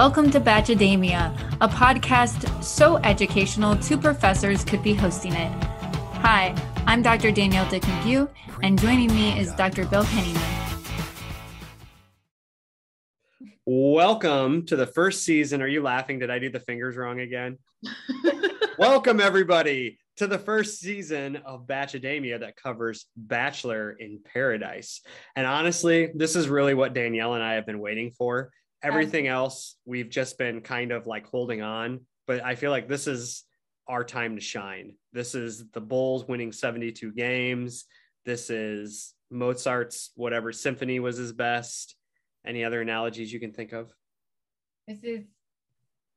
Welcome to Bachademia, a podcast so educational two professors could be hosting it. Hi, I'm Dr. Danielle Dick McGue, and joining me is Dr. Bill Pennyman. Welcome to the first season. Are you laughing? Did I do the fingers wrong again? Welcome, everybody, to the first season of Bachademia that covers Bachelor in Paradise. And honestly, this is really what Danielle and I have been waiting for. Everything else, we've just been kind of like holding on, but I feel like this is our time to shine. This is the Bulls winning 72 games. This is Mozart's whatever symphony was his best. Any other analogies you can think of? This is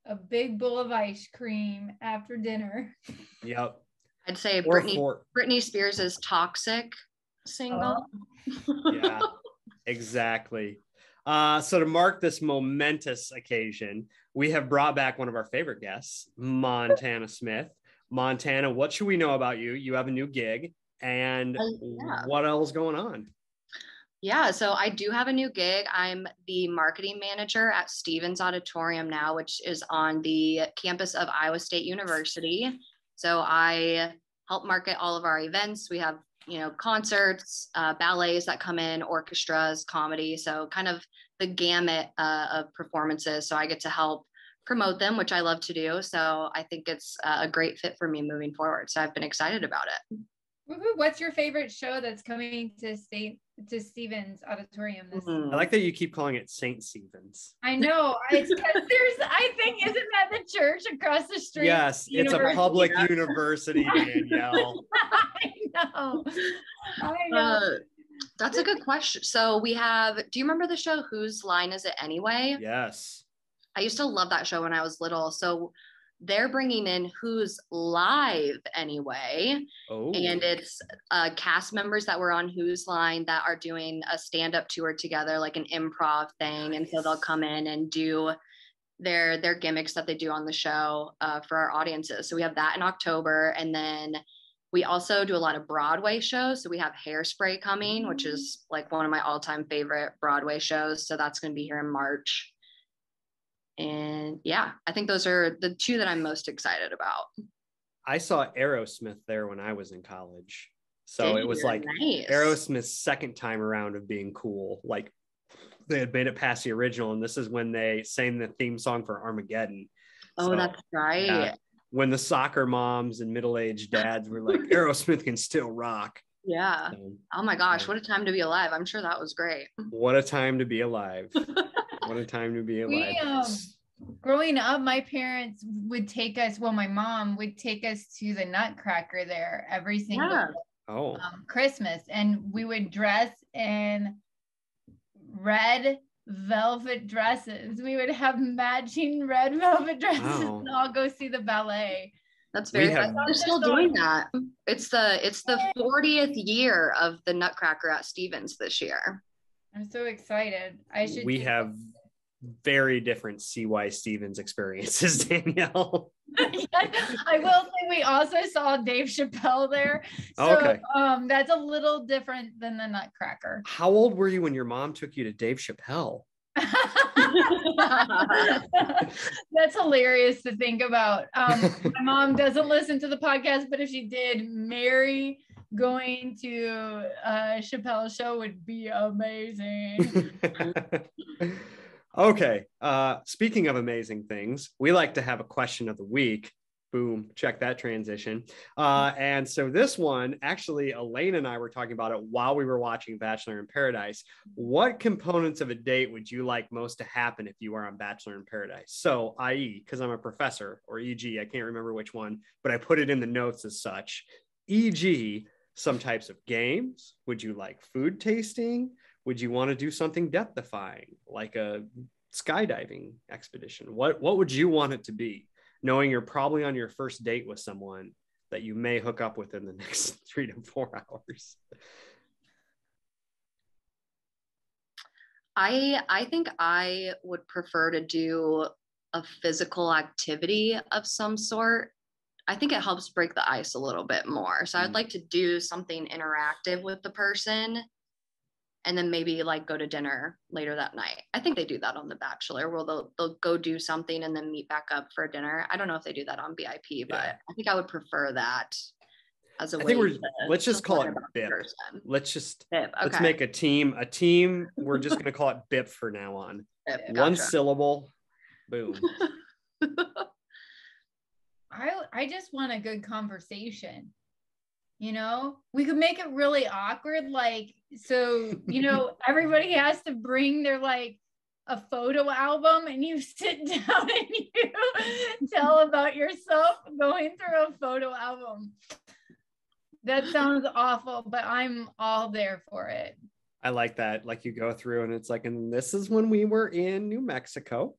a big bowl of ice cream after dinner. Yep. I'd say Britney Spears' Toxic single. Yeah, exactly. So to mark this momentous occasion, we have brought back one of our favorite guests, Montana Smith. Montana, what should we know about you? You have a new gig, and what else is going on? Yeah, so I do have a new gig. I'm the marketing manager at Stevens Auditorium now, which is on the campus of Iowa State University. So I help market all of our events. We have, concerts, ballets that come in, orchestras, comedy. So kind of the gamut of performances. So I get to help promote them, which I love to do. So I think it's a great fit for me moving forward. So I've been excited about it. What's your favorite show that's coming to Stevens Auditorium this I like that you keep calling it St. Stephen's. I know. It's because isn't that the church across the street? Yes, it's a public university, Danielle. I know. That's a good question. So we have, do you remember the show Whose Line Is It Anyway? Yes. I used to love that show when I was little. So they're bringing in Who's Live Anyway. Oh. And it's cast members that were on Whose Line that are doing a stand-up tour together, like an improv thing. And so they'll come in and do their gimmicks that they do on the show for our audiences. So we have that in October. And then we also do a lot of Broadway shows. So we have Hairspray coming, which is like one of my all-time favorite Broadway shows. So that's going to be here in March. And yeah, I think those are the two that I'm most excited about. I saw Aerosmith there when I was in college. So it was like nice. Aerosmith's second time around of being cool. Like they had made it past the original, and this is when they sang the theme song for Armageddon. Oh, that's right. When the soccer moms and middle-aged dads were like, Aerosmith can still rock. Yeah. Oh my gosh, what a time to be alive. I'm sure that was great. What a time to be alive. What a time to be alive. Growing up, my parents would take us, my mom would take us to the Nutcracker there every single Christmas. And we would dress in red velvet dresses. We would have matching red velvet dresses and all go see the ballet. That's very They're still doing that. It's the 40th year of the Nutcracker at Stevens this year. I'm so excited. We have very different CY Stevens experiences, Danielle. I will say we also saw Dave Chappelle there. So that's a little different than the Nutcracker. How old were you when your mom took you to Dave Chappelle? That's hilarious to think about. My mom doesn't listen to the podcast, but if she did, Mary going to Chappelle's show would be amazing. Okay. Speaking of amazing things, we like to have a question of the week. Boom. Check that transition. And so this one, actually, Elaine and I were talking about it while we were watching Bachelor in Paradise. What components of a date would you like most to happen if you were on Bachelor in Paradise? So, i.e., because I'm a professor, or e.g., I can't remember which one, but I put it in the notes as such. E.g., some types of games. Would you like food tasting? Would you want to do something death-defying, like a skydiving expedition? What would you want it to be, knowing you're probably on your first date with someone that you may hook up with in the next 3 to 4 hours? I think I would prefer to do a physical activity of some sort. I think it helps break the ice a little bit more. So I'd like to do something interactive with the person. and then maybe like go to dinner later that night. I think they do that on The Bachelor, where they'll go do something and then meet back up for dinner. I don't know if they do that on VIP, but I think I would prefer that as a way. Let's just call it BIP. Let's make a team. We're just going to call it BIP for now on. BIP, gotcha. One syllable. Boom. I just want a good conversation. You know, we could make it really awkward. Like, so, you know, everybody has to bring their like a photo album, and you sit down and you tell about yourself going through a photo album. That sounds awful, but I'm all there for it. I like that. Like you go through and it's like, and this is when we were in New Mexico.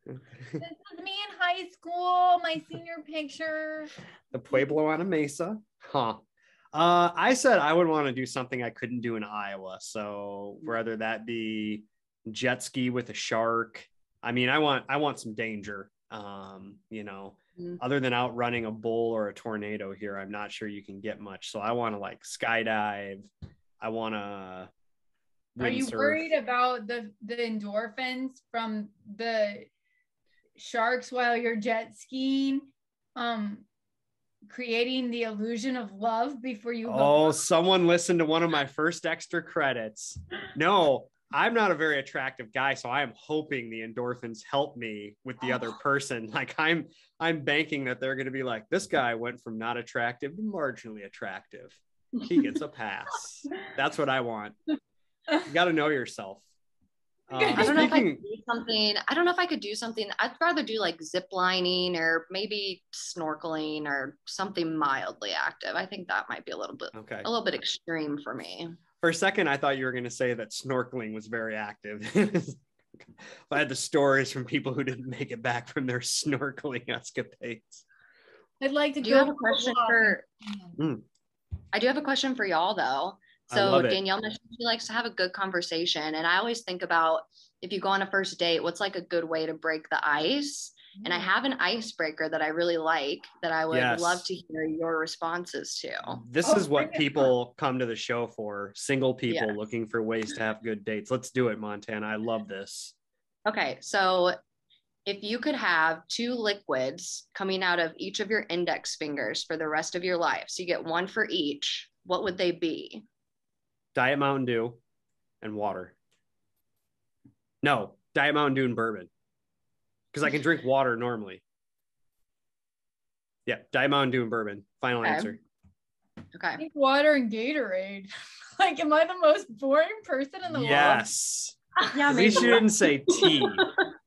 This is me in high school, my senior picture. The Pueblo on a Mesa. Huh. I said I would want to do something I couldn't do in Iowa. So whether that be jet ski with a shark. I mean, I want some danger. You know, other than outrunning a bull or a tornado here, I'm not sure you can get much. So I want to like skydive. I want to. Are you worried about the endorphins from the sharks while you're jet skiing? Creating the illusion of love before you go. Someone listened to one of my first extra credits. No, I'm not a very attractive guy, so I am hoping the endorphins help me with the other person. Like I'm banking that they're going to be like, this guy went from not attractive to marginally attractive. He gets a pass. That's what I want. You got to know yourself. I don't know if I could do something. I don't know if I could do something. I'd rather do like zip lining or maybe snorkeling or something mildly active. I think that might be a little bit extreme for me. For a second, I thought you were going to say that snorkeling was very active. I had the stories from people who didn't make it back from their snorkeling escapades. I'd like to. Do you have a question for? I do have a question for y'all though. So Danielle mentioned she likes to have a good conversation. And I always think about if you go on a first date, what's like a good way to break the ice? And I have an icebreaker that I really like that I would love to hear your responses to. This is what people come to the show for. Single people looking for ways to have good dates. Let's do it, Montana. I love this. Okay. So if you could have 2 liquids coming out of each of your index fingers for the rest of your life, so you get one for each, what would they be? Diet Mountain Dew and water. No, Diet Mountain Dew and bourbon. Because I can drink water normally. Yeah, Diet Mountain Dew and bourbon. Final answer. Okay. I think water and Gatorade. Like, am I the most boring person in the world? Yes. Yeah, at least you didn't say tea.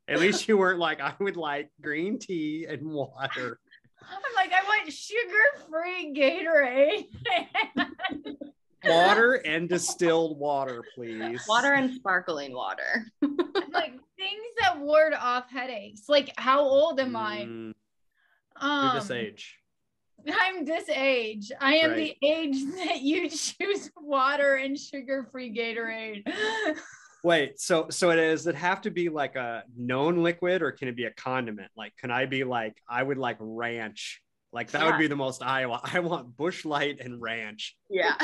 At least you weren't like, I would like green tea and water. I'm like, I want sugar-free Gatorade. Water and distilled water, please. Water and sparkling water. Like things that ward off headaches. Like, how old am I? You're this age. I'm this age. I am the age that you choose water and sugar-free Gatorade. Wait, so does it have to be like a known liquid, or can it be a condiment? Like, can I be like, I would like ranch. Like that would be the most Iowa. I want Busch Light and ranch. Yeah.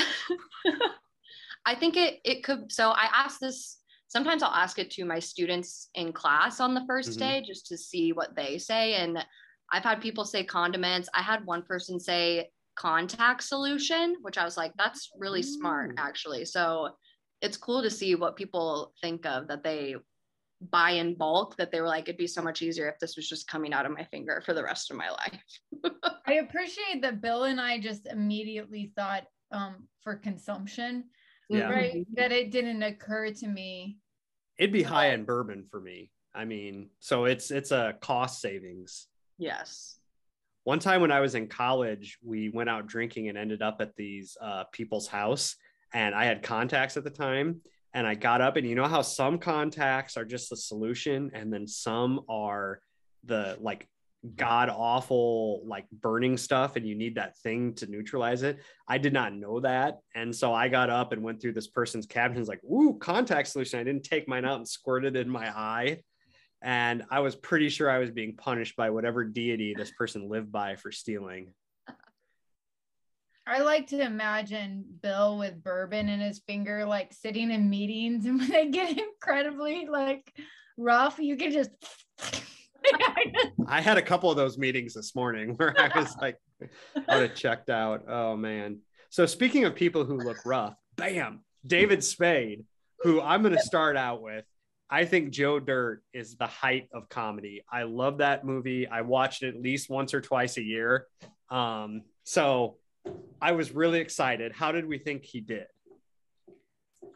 I think it could. So I ask this, sometimes I'll ask it to my students in class on the first day just to see what they say. And I've had people say condiments. I had one person say contact solution, which I was like, that's really smart actually. So it's cool to see what people think of that they buy in bulk, that they were like, it'd be so much easier if this was just coming out of my finger for the rest of my life. I appreciate that Bill and I just immediately thought for consumption, right? That it didn't occur to me. It'd be high end bourbon for me. I mean, so it's a cost savings. Yes. One time when I was in college, we went out drinking and ended up at these people's house, and I had contacts at the time. And I got up, and you know how some contacts are just the solution, and then some are the like god awful like burning stuff, and you need that thing to neutralize it. I did not know that, and so I got up and went through this person's cabinet. And was like, "Ooh, contact solution!" I didn't take mine out and squirted it in my eye, and I was pretty sure I was being punished by whatever deity this person lived by for stealing. I like to imagine Bill with bourbon in his finger, like sitting in meetings, and when they get incredibly like rough, you can just. I had a couple of those meetings this morning where I was like, I would have checked out. Oh man. So speaking of people who look rough, bam, David Spade, who I'm going to start out with. I think Joe Dirt is the height of comedy. I love that movie. I watched it at least once or twice a year. So I was really excited. How did we think he did?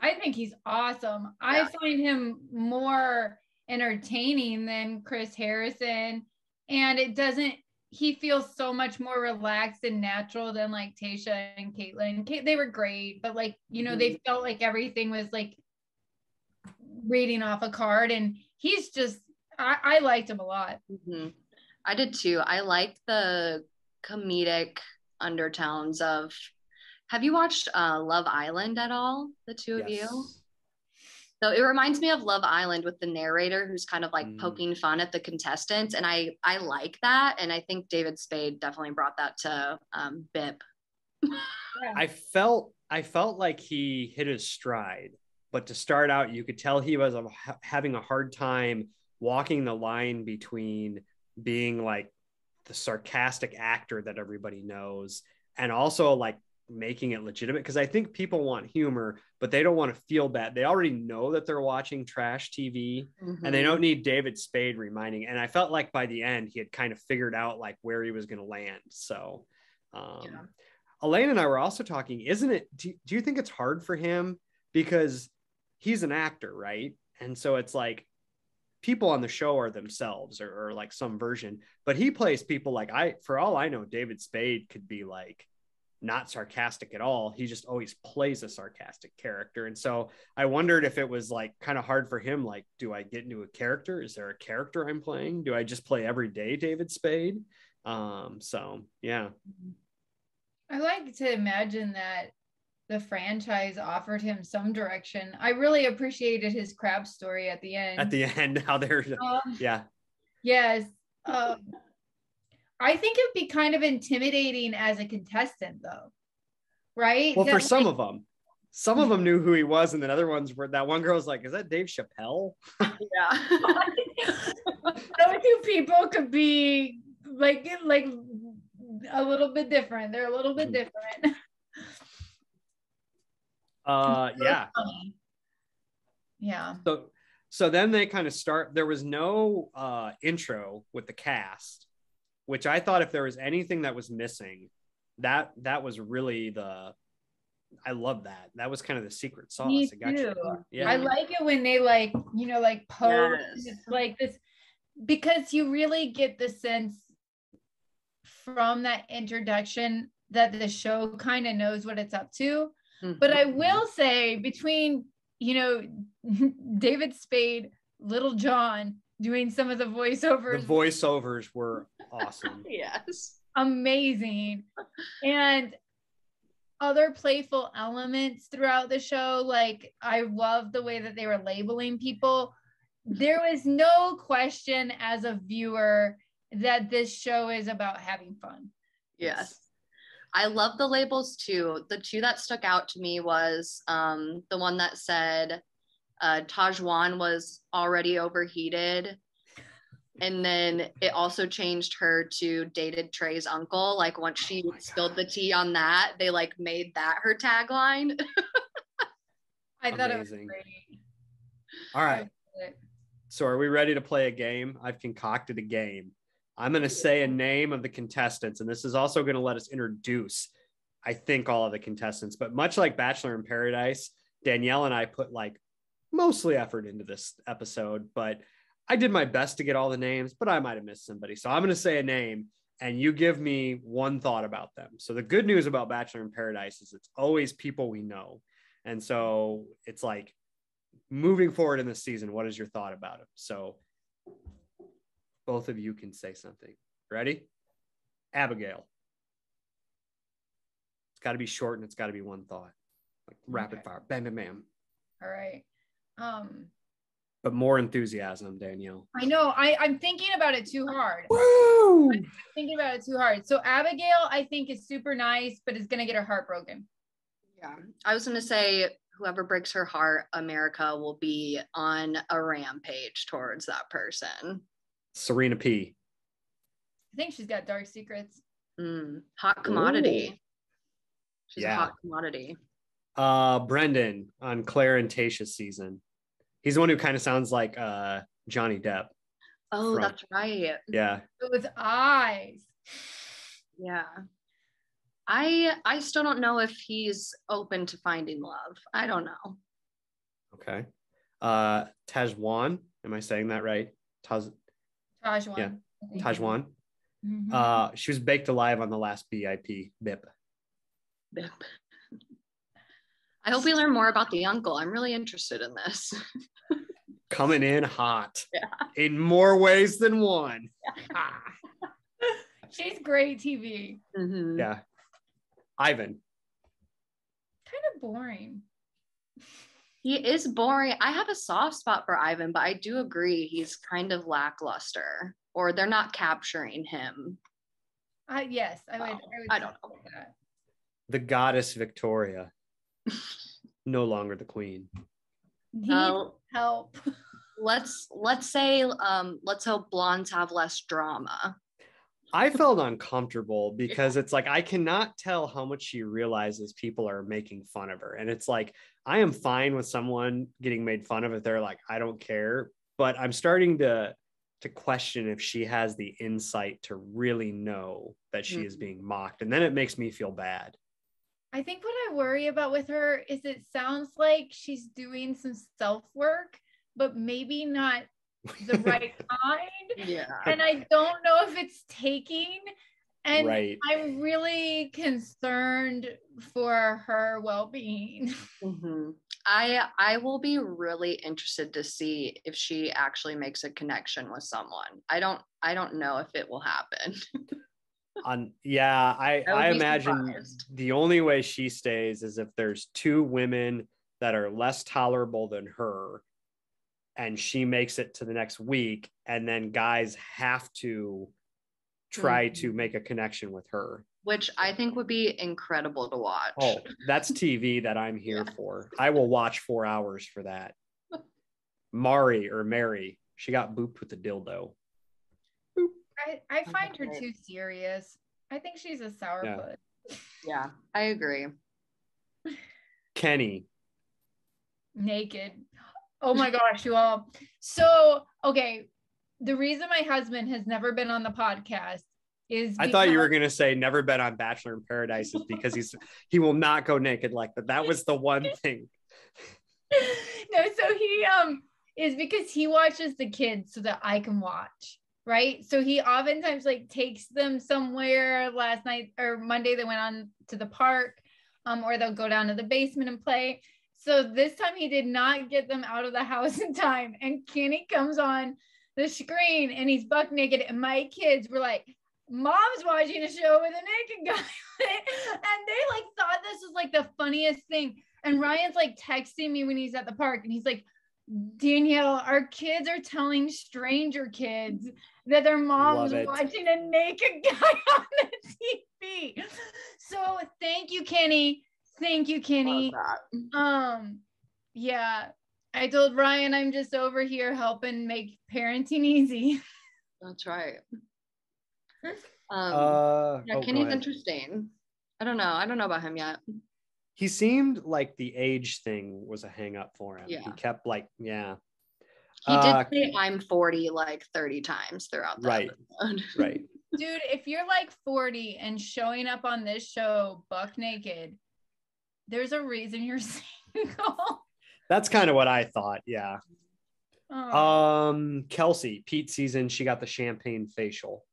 I think he's awesome. I find him more entertaining than Chris Harrison, and he feels so much more relaxed and natural than like Tayshia and Caitlin. They were great, but like, they felt like everything was like reading off a card, and he's just, I liked him a lot. I did too. I liked the comedic undertones of, have you watched Love Island at all, the two of you? So it reminds me of Love Island with the narrator who's kind of like poking fun at the contestants, and I like that, and I think David Spade definitely brought that to BIP. I felt like he hit his stride, but to start out, you could tell he was having a hard time walking the line between being like the sarcastic actor that everybody knows and also like making it legitimate, because I think people want humor, but they don't want to feel bad. They already know that they're watching trash TV, and they don't need David Spade reminding. And I felt like by the end, he had kind of figured out like where he was going to land. So Elaine and I were also talking, isn't it? Do you think it's hard for him because he's an actor, right? And so it's like people on the show are themselves or like some version, but he plays people like for all I know, David Spade could be like not sarcastic at all. He just always plays a sarcastic character. And so I wondered if it was like kind of hard for him. Like, do I get into a character? Is there a character I'm playing? Do I just play everyday David Spade? So yeah. I like to imagine that the franchise offered him some direction. I really appreciated his crab story at the end. How they're Yes. I think it'd be kind of intimidating as a contestant, though, right? Well, for some of them knew who he was, and then other ones were, that one girl's like, is that Dave Chappelle? Yeah. Those two people could be like a little bit different. They're a little bit different. Yeah. So then they kind of start, there was no intro with the cast, which I thought if there was anything that was missing, that was really I love that. That was kind of the secret sauce. Me too. Yeah. I like it when they like pose. Yes. It's like this, because you really get the sense from that introduction that the show kind of knows what it's up to. But I will say, between, David Spade, Little John doing some of the voiceovers were awesome. Yes. Amazing. And other playful elements throughout the show. Like, I love the way that they were labeling people. There was no question as a viewer that this show is about having fun. Yes. I love the labels too. The two that stuck out to me was the one that said Tahzjuan was already overheated. And then it also changed her to dated Trey's uncle. Like, once she spilled the tea on that, they like made that her tagline. I thought it was great. All right. So are we ready to play a game? I've concocted a game. I'm going to say a name of the contestants, and this is also going to let us introduce, I think, all of the contestants. But much like Bachelor in Paradise, Danielle and I put like mostly effort into this episode, but I did my best to get all the names, but I might have missed somebody. So I'm going to say a name and you give me one thought about them. So the good news about Bachelor in Paradise is it's always people we know. And so it's like, moving forward in this season, what is your thought about him? So both of you can say something. Ready? Abigail. It's got to be short and it's got to be one thought. Like rapid fire. Bam, bam, bam. All right. But more enthusiasm, Danielle. I know. I'm thinking about it too hard. Woo! I'm thinking about it too hard. So Abigail, I think, is super nice, but is going to get her heart broken. Yeah. I was going to say, whoever breaks her heart, America will be on a rampage towards that person. Serena P. I think she's got dark secrets. Hot commodity. Ooh. She's a hot commodity. Brendan on Claire and Tayshia's season. He's the one who kind of sounds like Johnny Depp. Oh, that's right. Yeah. With eyes. Yeah. I still don't know if he's open to finding love. I don't know. Okay. Tahzjuan. Am I saying that right? Tahzjuan. Yeah. Tahzjuan. Mm-hmm. She was baked alive on the last BIP. BIP. I hope we learn more about the uncle. I'm really interested in this. Coming in hot. Yeah. In more ways than one. Yeah. She's great TV. Mm-hmm. Yeah. Ivan. Kind of boring. He is boring. I have a soft spot for Ivan, but I do agree he's kind of lackluster, or they're not capturing him. Yes, I would. I don't know. That. The goddess Victoria. No longer the queen. Help. Let's say let's hope blondes have less drama. I felt uncomfortable because it's like I cannot tell how much she realizes people are making fun of her. And it's like I am fine with someone getting made fun of if they're like, I don't care. But I'm starting to question if she has the insight to really know that she is being mocked. And then it makes me feel bad. I think what I worry about with her is it sounds like she's doing some self-work, but maybe not the right kind. Yeah. And I don't know if it's taking. And right. I'm really concerned for her well-being. Mm-hmm. I will be really interested to see if she actually makes a connection with someone. I don't know if it will happen. I imagine surprised. The only way she stays is if there's two women that are less tolerable than her and she makes it to the next week, and then guys have to try to make a connection with her, which I think would be incredible to watch. Oh, that's TV that I'm here for. I will watch 4 hours for that. Mary, she got booped with a dildo. I find her too serious. I think she's a sourpuss. Yeah, I agree. Kenny. Naked. Oh my gosh, you all. So, okay. The reason my husband has never been on the podcast is I thought you were going to say never been on Bachelor in Paradise is because he will not go naked like that. That was the one thing. No, so he is because he watches the kids so that I can watch. Right. So he oftentimes like takes them somewhere. Last night or Monday, they went on to the park or they'll go down to the basement and play. So this time he did not get them out of the house in time. And Kenny comes on the screen and he's buck naked. And my kids were like, Mom's watching a show with a naked guy. And they like thought this was like the funniest thing. And Ryan's like texting me when he's at the park and he's like, Danielle, our kids are telling stranger kids that their mom's watching a naked guy on the TV. So thank you, Kenny. Yeah, I told Ryan I'm just over here helping make parenting easy. That's right. Yeah, Kenny's interesting. I don't know about him yet. He seemed like the age thing was a hang up for him. Yeah. He kept like, yeah. He did say I'm 40 like 30 times throughout the episode. Right. Dude, if you're like 40 and showing up on this show buck naked, there's a reason you're single. That's kind of what I thought. Yeah. Oh. Kelsey, Pete season, she got the champagne facial.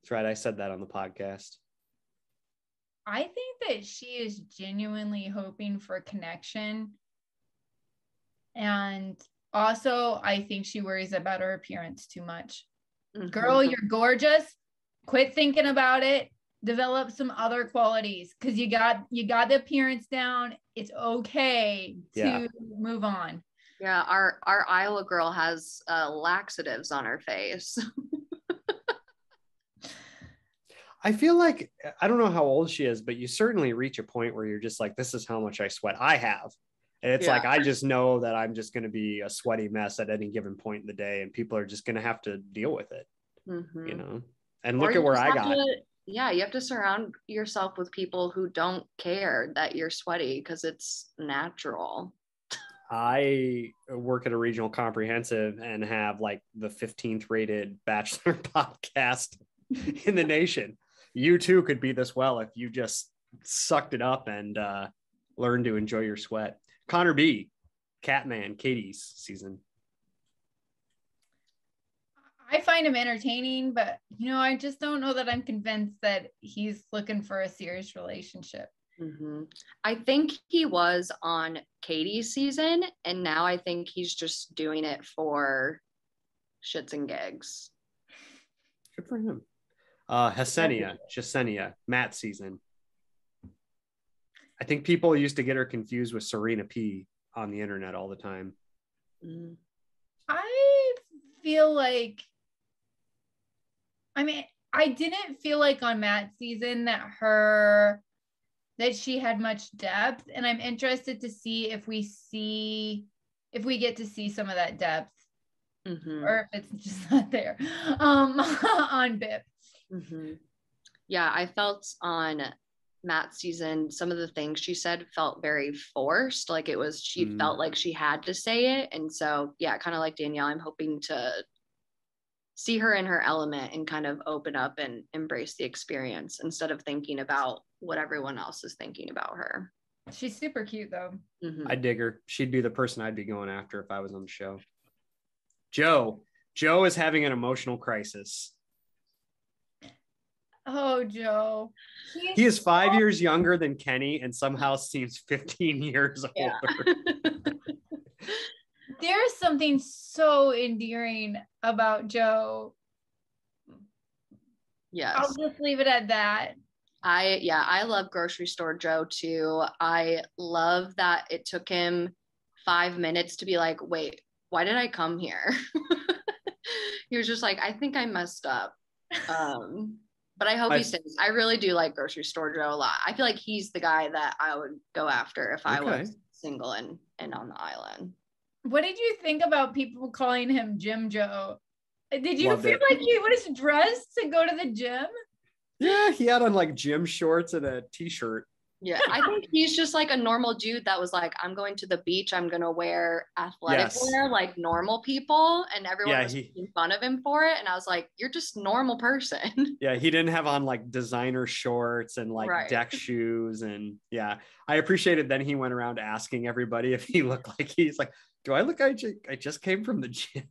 That's right. I said that on the podcast. I think that she is genuinely hoping for connection. And also, I think she worries about her appearance too much. Mm-hmm. Girl, you're gorgeous. Quit thinking about it. Develop some other qualities because you got the appearance down. It's okay to move on. Yeah, our Iowa girl has laxatives on her face. I feel like, I don't know how old she is, but you certainly reach a point where you're just like, this is how much I sweat. I have. And it's like, I just know that I'm just going to be a sweaty mess at any given point in the day. And people are just going to have to deal with it, you know? And look at where I got. You have to surround yourself with people who don't care that you're sweaty because it's natural. I work at a regional comprehensive and have like the 15th rated Bachelor podcast in the nation. You too could be this well if you just sucked it up and learned to enjoy your sweat. Connor B, Catman, Katie's season. I find him entertaining, but I just don't know that I'm convinced that he's looking for a serious relationship. Mm-hmm. I think he was on Katie's season, and now I think he's just doing it for shits and gigs. Good for him. Jasenia, Matt's season. I think people used to get her confused with Serena P on the internet all the time. I feel like, I didn't feel like on Matt's season that she had much depth, and I'm interested to see if we get to see some of that depth, or if it's just not there on BIP. Yeah, I felt on Matt's season, some of the things she said felt very forced. Like she felt like she had to say it. And so, yeah, kind of like Danielle, I'm hoping to see her in her element and kind of open up and embrace the experience instead of thinking about what everyone else is thinking about her. She's super cute though. I dig her. She'd be the person I'd be going after if I was on the show. Joe is having an emotional crisis. Oh, Joe. He is 5 years younger than Kenny and somehow seems 15 years older. There's something so endearing about Joe. Yes. I'll just leave it at that. I love Grocery Store Joe too. I love that it took him 5 minutes to be like, wait, why did I come here? He was just like, I think I messed up. But I hope he stays. I really do like Grocery Store Joe a lot. I feel like he's the guy that I would go after if I was single and on the island. What did you think about people calling him Gym Joe? Did you feel like he was dressed to go to the gym? Yeah, he had on like gym shorts and a t-shirt. Yeah, I think he's just like a normal dude that was like, I'm going to the beach, I'm gonna wear athletic wear like normal people, and everyone was making fun of him for it. And I was like, you're just a normal person. Yeah, he didn't have on like designer shorts and like deck shoes. And yeah, I appreciated then he went around asking everybody if he looked like he's like, do I look like I just came from the gym?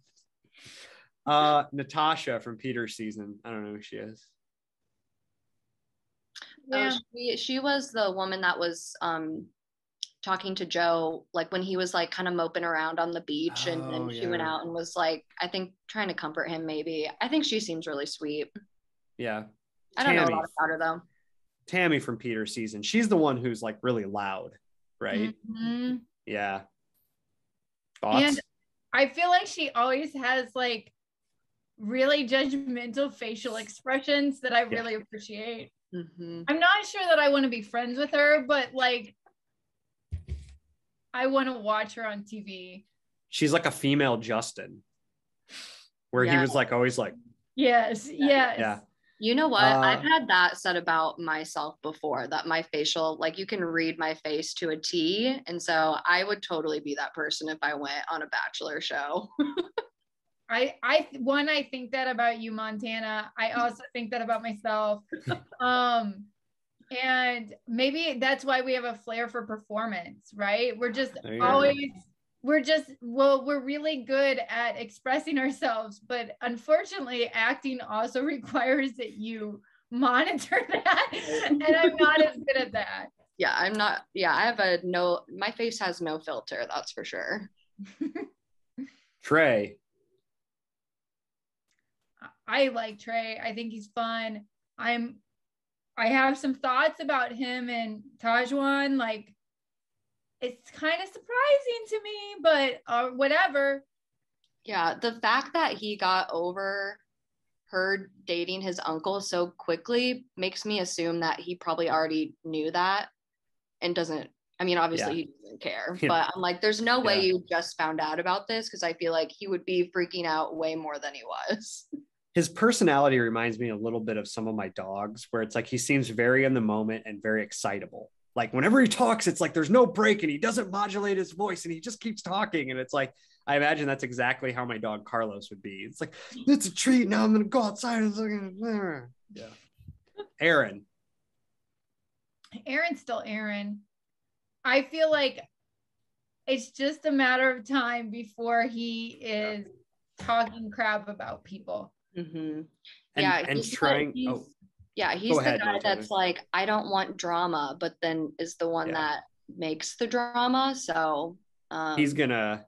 Natasha from Peter's season. I don't know who she is. Yeah. She was the woman that was talking to Joe, like when he was like kind of moping around on the beach, and then she went out and was like, I think trying to comfort him maybe. I think she seems really sweet. Yeah. I don't know a lot about her though. Tammy from Peter's season. She's the one who's like really loud, right? Mm-hmm. Yeah. Thoughts? And I feel like she always has like really judgmental facial expressions that I really appreciate. I'm not sure that I want to be friends with her, but like I want to watch her on TV. She's like a female Justin, where he was like always like, yes. Yeah. You know what? I've had that said about myself before, that my facial, like you can read my face to a T. And so I would totally be that person if I went on a Bachelor show. I think that about you, Montana. I also think that about myself. And maybe that's why we have a flair for performance, right? We're just we're really good at expressing ourselves, but unfortunately acting also requires that you monitor that. And I'm not as good at that. Yeah, I'm not. Yeah, my face has no filter. That's for sure. Trey. I like Trey. I think he's fun. I have some thoughts about him and Tahzjuan. Like, it's kind of surprising to me, but but whatever. Yeah, the fact that he got over her dating his uncle so quickly makes me assume that he probably already knew that and doesn't, I mean, obviously he doesn't care, but I'm like, there's no way you just found out about this, because I feel like he would be freaking out way more than he was. His personality reminds me a little bit of some of my dogs, where it's like he seems very in the moment and very excitable. Like whenever he talks, it's like there's no break and he doesn't modulate his voice and he just keeps talking. And it's like, I imagine that's exactly how my dog Carlos would be. It's like, it's a treat. Now I'm going to go outside. Yeah. Aaron's still Aaron. I feel like it's just a matter of time before he is talking crap about people. Mm-hmm. He's the guy that's like, I don't want drama, but then is the one that makes the drama. So he's gonna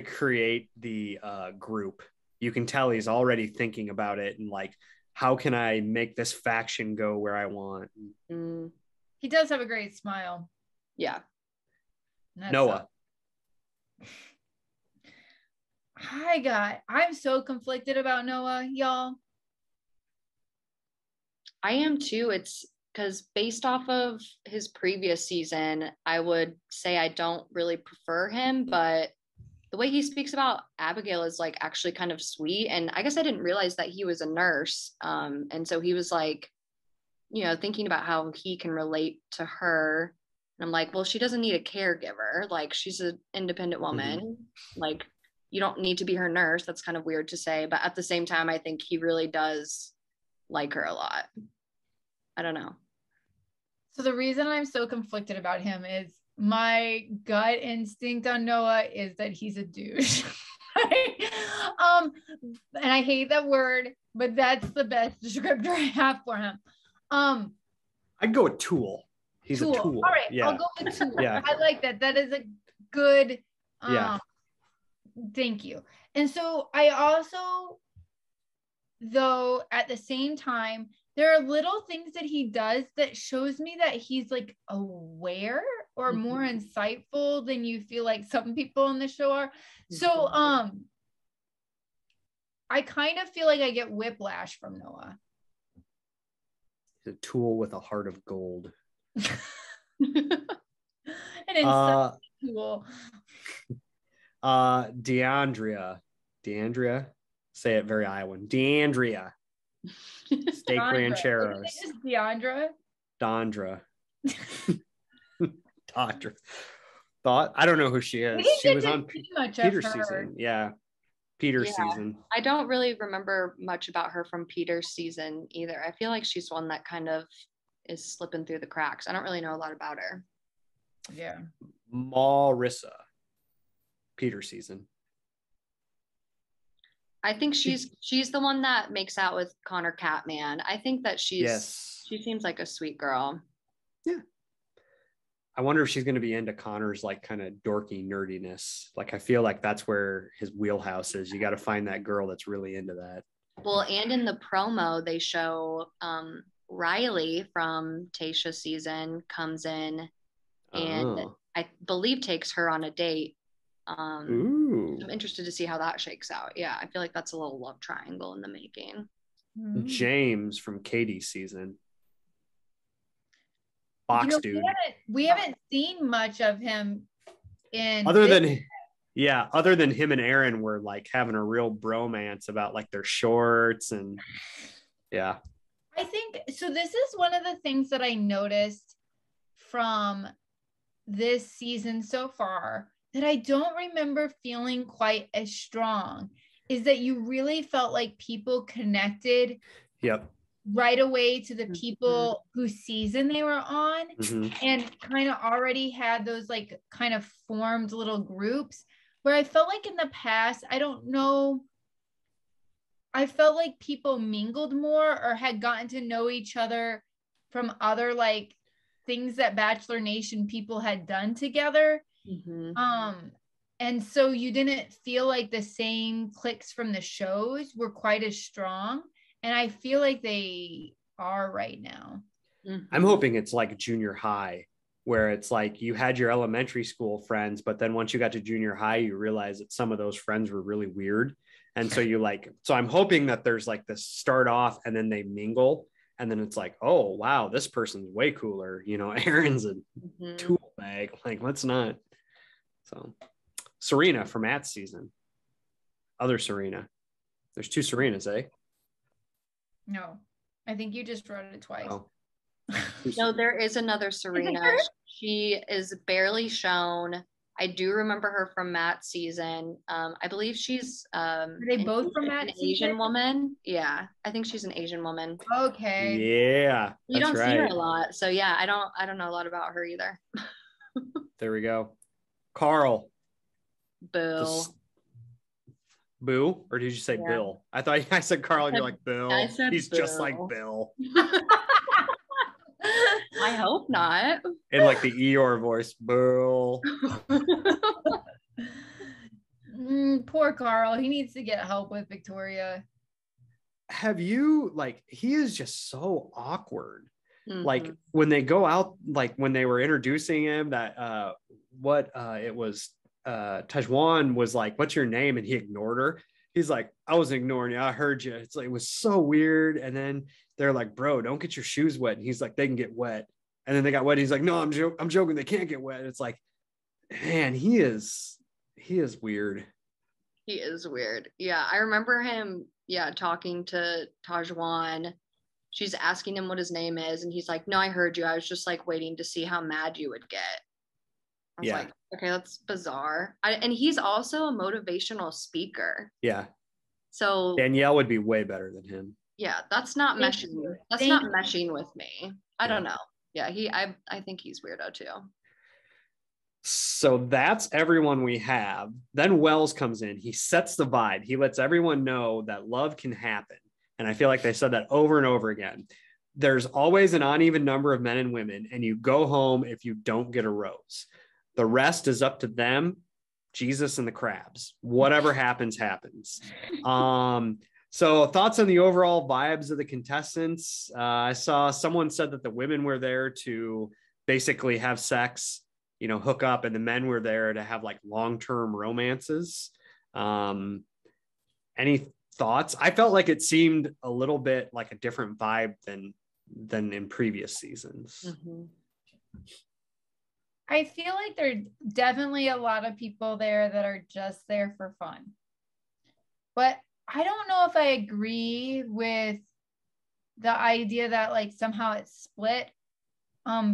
create the group. You can tell he's already thinking about it and like, how can I make this faction go where I want? He does have a great smile. Yeah. Noah. I'm so conflicted about Noah, y'all. I am too. It's because based off of his previous season, I would say I don't really prefer him, but the way he speaks about Abigail is like actually kind of sweet. And I guess I didn't realize that he was a nurse. And so he was like, thinking about how he can relate to her. And I'm like, well, she doesn't need a caregiver. Like, she's an independent woman. Mm-hmm. Like, you don't need to be her nurse. That's kind of weird to say. But at the same time, I think he really does like her a lot. I don't know. So the reason I'm so conflicted about him is my gut instinct on Noah is that he's a douche. And I hate that word, but that's the best descriptor I have for him. I'd go with tool. He's a tool. All right, I'll go with tool. I like that. That is a good thank you. And so I also, though, at the same time, there are little things that he does that shows me that he's like aware or more insightful than you feel like some people in the show are. So I kind of feel like I get whiplash from Noah. He's a tool with a heart of gold. And it's cool. Deandria, say it very Iowan. Deandria, steak rancheros. Is Deandra? Dondra. Doctor. Thought. I don't know who she is. She was on Peter's season. Yeah. Peter's season. I don't really remember much about her from Peter's season either. I feel like she's one that kind of is slipping through the cracks. I don't really know a lot about her. Yeah. Marissa. Peter's season. I think she's the one that makes out with Connor Catman. I think that she seems like a sweet girl. Yeah. I wonder if she's going to be into Connor's like kind of dorky nerdiness. Like I feel like that's where his wheelhouse is. You got to find that girl that's really into that. Well, and in the promo they show Riley from Tayshia season comes in and I believe takes her on a date. I'm interested to see how that shakes out. Yeah, I feel like that's a little love triangle in the making. James from Katie's season. Box dude. We haven't seen much of him in other than him and Aaron were like having a real bromance about like their shorts and I think so. This is one of the things that I noticed from this season so far that I don't remember feeling quite as strong is that you really felt like people connected right away to the people whose season they were on and kind of already had those like kind of formed little groups where I felt like in the past, I don't know, I felt like people mingled more or had gotten to know each other from other like things that Bachelor Nation people had done together. And so you didn't feel like the same cliques from the shows were quite as strong. And I feel like they are right now. I'm hoping it's like junior high where it's like you had your elementary school friends, but then once you got to junior high, you realize that some of those friends were really weird. And so so I'm hoping that there's like this start off and then they mingle. And then it's like, oh, wow, this person's way cooler. Aaron's a tool bag. Like, let's not. So Serena for Matt's season. Other Serena. There's 2 Serenas, eh? No, I think you just wrote it twice. Oh. No, there is another Serena. She is barely shown. I do remember her from Matt's season. I believe she's Are they both from Matt's season? Asian woman. Yeah, I think she's an Asian woman. Okay. Yeah, you don't see her a lot, so yeah, I don't know a lot about her either. There we go. Carl. Boo. Boo? Or did you say Bill? I thought I said Carl and you're like, Bill. He's Bill. Just like Bill. I hope not. In like the Eeyore voice, Bill. Poor Carl. He needs to get help with Victoria. Have you, he is just so awkward. Like when they go out, like when they were introducing him, that it was Tahzjuan was like, what's your name? And he ignored her. He's like, I was ignoring you. I heard you. It's like, it was so weird. And then they're like, bro, don't get your shoes wet. And he's like, they can get wet. And then they got wet. He's like, no, I'm joking. They can't get wet. It's like, man, he is weird. He is weird. Yeah. I remember him, talking to Tahzjuan. She's asking him what his name is. And he's like, no, I heard you. I was just like waiting to see how mad you would get. I was like, okay, that's bizarre. And he's also a motivational speaker. Yeah. So Danielle would be way better than him. Yeah, that's not meshing. That's not meshing with me. I don't know. Yeah, I think he's weirdo too. So that's everyone we have. Then Wells comes in. He sets the vibe. He lets everyone know that love can happen. And I feel like they said that over and over again. There's always an uneven number of men and women, and you go home if you don't get a rose. The rest is up to them, Jesus and the crabs. Whatever happens, happens. So thoughts on the overall vibes of the contestants? I saw someone said that the women were there to basically have sex, hook up, and the men were there to have like long-term romances. Any thoughts? I felt like it seemed a little bit like a different vibe than in previous seasons. I feel like there are definitely a lot of people there that are just there for fun. But I don't know if I agree with the idea that like somehow it's split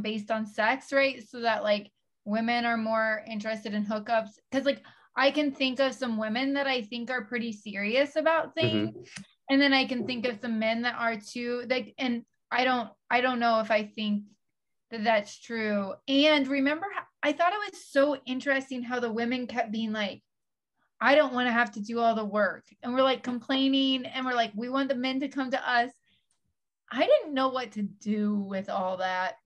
based on sex, right? So that like women are more interested in hookups. Because like I can think of some women that I think are pretty serious about things. And then I can think of some men that are too, like, and I don't know if I think that that's true. And remember, I thought it was so interesting how the women kept being like, I don't want to have to do all the work. And we're like complaining and we're like, we want the men to come to us. I didn't know what to do with all that.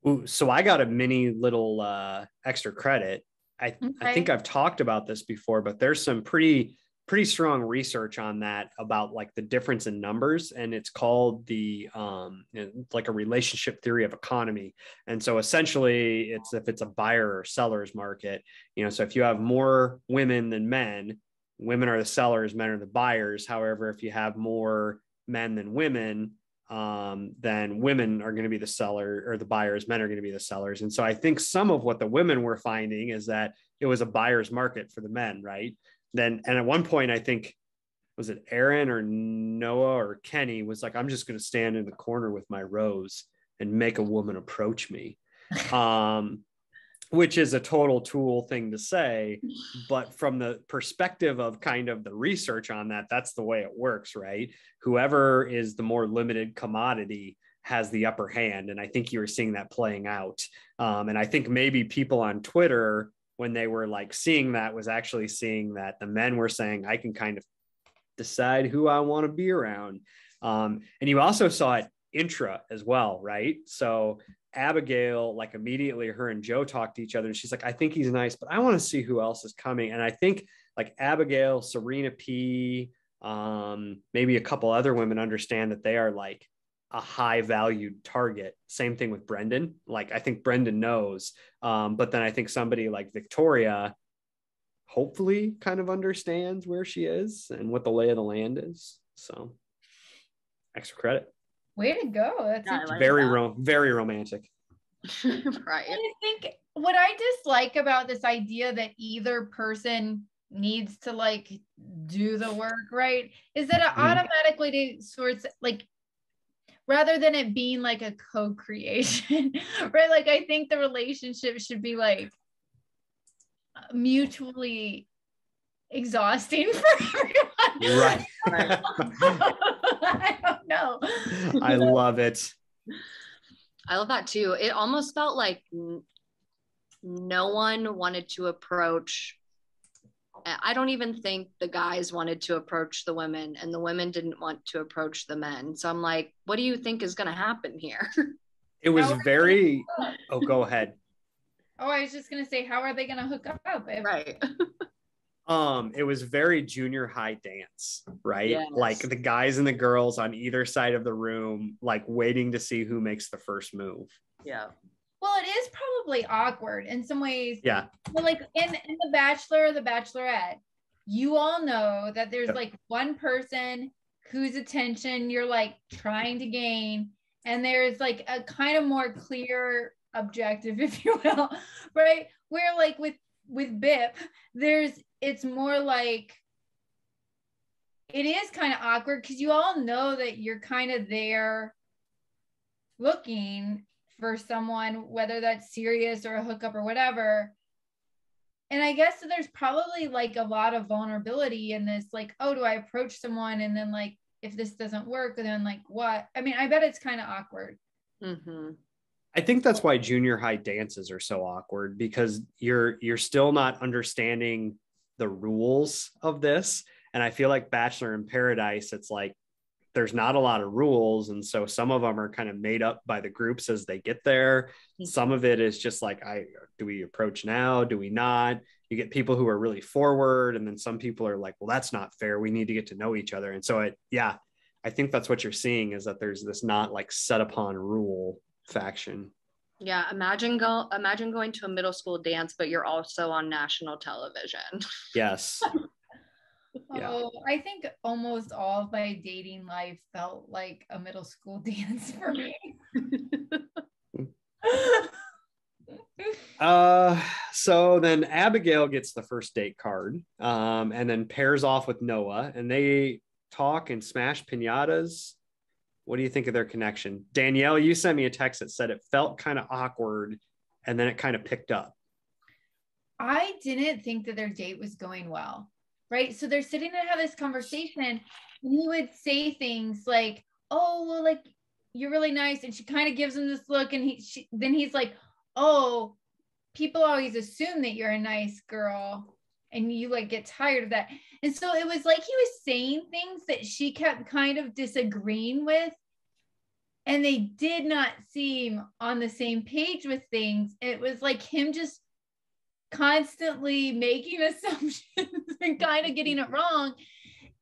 Ooh, so I got a mini little extra credit. I think I've talked about this before, but there's some pretty strong research on that about like the difference in numbers, and it's called the like a relationship theory of economy. And so essentially it's if it's a buyer or seller's market, so if you have more women than men, women are the sellers, men are the buyers. However, if you have more men than women, then women are going to be the seller, or the buyers, men are going to be the sellers. And so I think some of what the women were finding is that it was a buyer's market for the men, right? And at one point, I think, was it Aaron or Noah or Kenny was like, I'm just going to stand in the corner with my rose and make a woman approach me, which is a total tool thing to say. But from the perspective of kind of the research on that, that's the way it works, right? Whoever is the more limited commodity has the upper hand. And I think you were seeing that playing out. And I think maybe people on Twitter, when they were like seeing that, was actually seeing that the men were saying, I can kind of decide who I want to be around. And you also saw it intra as well, right? So Abigail, like immediately her and Joe talked to each other and she's like, I think he's nice, but I want to see who else is coming. And I think like Abigail, Serena P, maybe a couple other women understand that they are like a high valued target. Same thing with Brendan. Like, I think Brendan knows. But then I think somebody like Victoria hopefully kind of understands where she is and what the lay of the land is. So extra credit. Way to go. That's very romantic. Right. And I think what I dislike about this idea that either person needs to like do the work, right, is that it automatically sorts like, rather than it being like a co-creation, right? Like, I think the relationship should be like mutually exhausting for everyone. Right. I don't know. I love it. I love that too. It almost felt like no one wanted to approach. I don't even think the guys wanted to approach the women, and the women didn't want to approach the men. So I'm like, what do you think is going to happen here? It was very, oh, go ahead. Oh, I was just going to say, how are they going to hook up? Right. It was very junior high dance, right? Yes. Like the guys and the girls on either side of the room, like waiting to see who makes the first move. Yeah. Well, it is probably awkward in some ways. Yeah. But like in The Bachelor, The Bachelorette, you all know that there's like one person whose attention you're like trying to gain, and there's like a kind of more clear objective, if you will, right? Where like with BIP, it's more like, it is kind of awkward because you all know that you're kind of there looking for someone, whether that's serious or a hookup or whatever. And I guess there's probably like a lot of vulnerability in this, like, oh, do I approach someone? And then like, if this doesn't work, then like what? I mean, I bet it's kind of awkward. Mm-hmm. I think that's why junior high dances are so awkward, because you're still not understanding the rules of this. And I feel like Bachelor in Paradise, it's like there's not a lot of rules, and so some of them are kind of made up by the groups as they get there. Some of it is just like, do we approach now, do we not? You get people who are really forward, and then some people are like, well, that's not fair, we need to get to know each other. And so I think that's what you're seeing, is that there's this not like set upon rule faction. Yeah, imagine going to a middle school dance, but you're also on national television. Yes. Yeah. Oh, I think almost all of my dating life felt like a middle school dance for me. So then Abigail gets the first date card, and then pairs off with Noah, and they talk and smash piñatas. What do you think of their connection? Danielle, you sent me a text that said it felt kind of awkward, and then it kind of picked up. I didn't think that their date was going well, right? So they're sitting and have this conversation, and he would say things like, oh, well, like, you're really nice. And she kind of gives him this look, and then he's like, oh, people always assume that you're a nice girl, and you like get tired of that. And so it was like he was saying things that she kept kind of disagreeing with, and they did not seem on the same page with things. It was like him just constantly making assumptions and kind of getting it wrong.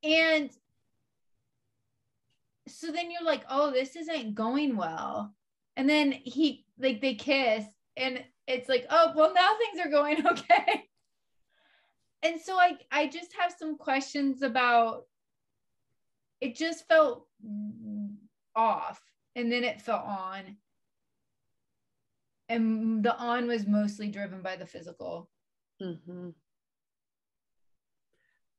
And so then you're like, oh, this isn't going well. And then they kiss, and it's like, oh, well, now things are going okay. And so I just have some questions about, it just felt off, and then it felt on. And the on was mostly driven by the physical. Mm-hmm.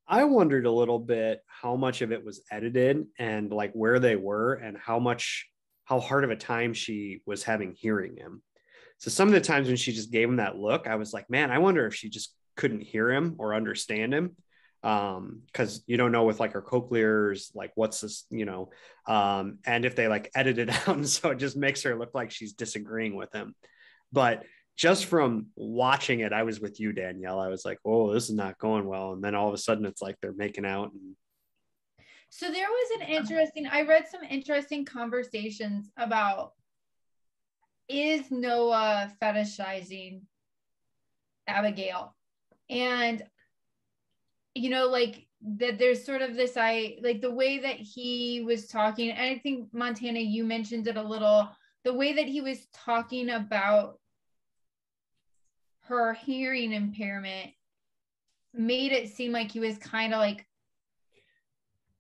I wondered a little bit how much of it was edited, and like where they were, and how hard of a time she was having hearing him. So some of the times when she just gave him that look, I was like, man, I wonder if she just couldn't hear him or understand him. Because you don't know with like her cochlears, like what's this, and if they like edit it out, and so it just makes her look like she's disagreeing with him. But just from watching it, I was with you, Danielle. I was like, oh, this is not going well. And then all of a sudden it's like they're making out. So there was I read some interesting conversations about, is Noah fetishizing Abigail? And, like that there's sort of this, like the way that he was talking, and I think Montana, you mentioned it a little, the way that he was talking about her hearing impairment made it seem like he was kind of like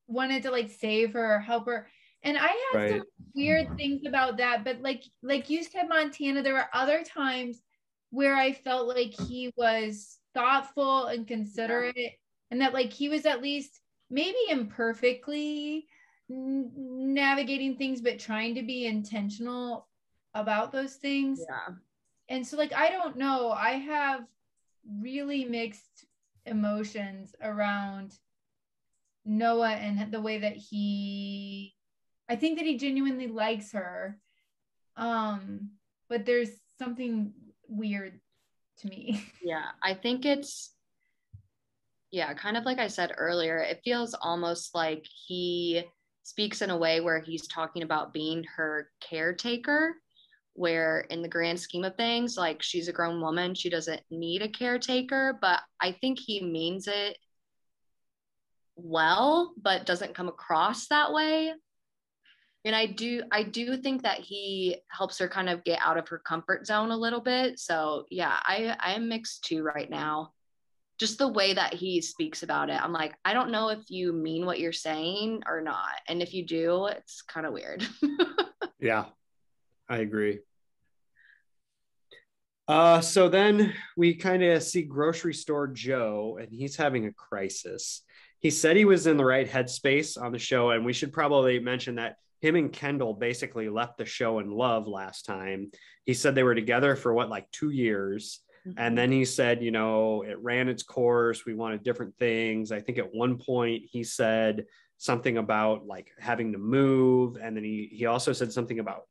wanted to like save her or help her. And I had some weird things about that, but like you said, Montana, there were other times where I felt like he was thoughtful and considerate, and that like he was at least maybe imperfectly navigating things, but trying to be intentional about those things. Yeah. And so like, I don't know, I have really mixed emotions around Noah and the way that I think that he genuinely likes her. But there's something weird to me. Yeah, I think it's, kind of like I said earlier, it feels almost like he speaks in a way where he's talking about being her caretaker, where in the grand scheme of things, like she's a grown woman, she doesn't need a caretaker, but I think he means it well, but doesn't come across that way. And I do think that he helps her kind of get out of her comfort zone a little bit. So yeah, I'm mixed too right now. Just the way that he speaks about it, I'm like, I don't know if you mean what you're saying or not. And if you do, it's kind of weird. Yeah, I agree. So then we kind of see grocery store Joe, and he's having a crisis. He said he was in the right headspace on the show, and we should probably mention that him and Kendall basically left the show in love last time. He said they were together for like 2 years. Mm-hmm. And then he said, it ran its course. We wanted different things. I think at one point he said something about like having to move. And then he also said something about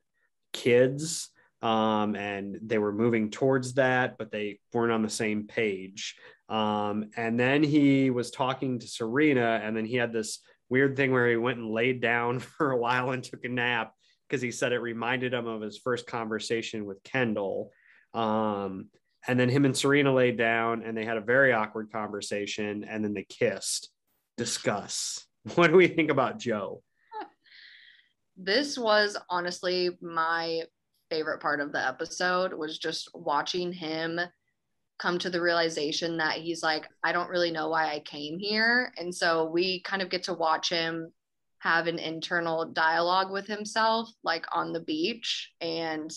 kids. And they were moving towards that, but they weren't on the same page. And then he was talking to Serena, and then he had this weird thing where he went and laid down for a while and took a nap because he said it reminded him of his first conversation with Kendall. And then him and Serena laid down and they had a very awkward conversation, and then they kissed. Discuss. What do we think about Joe? This was honestly my favorite part of the episode, was just watching him come to the realization that he's like, I don't really know why I came here. And so we kind of get to watch him have an internal dialogue with himself, like on the beach. And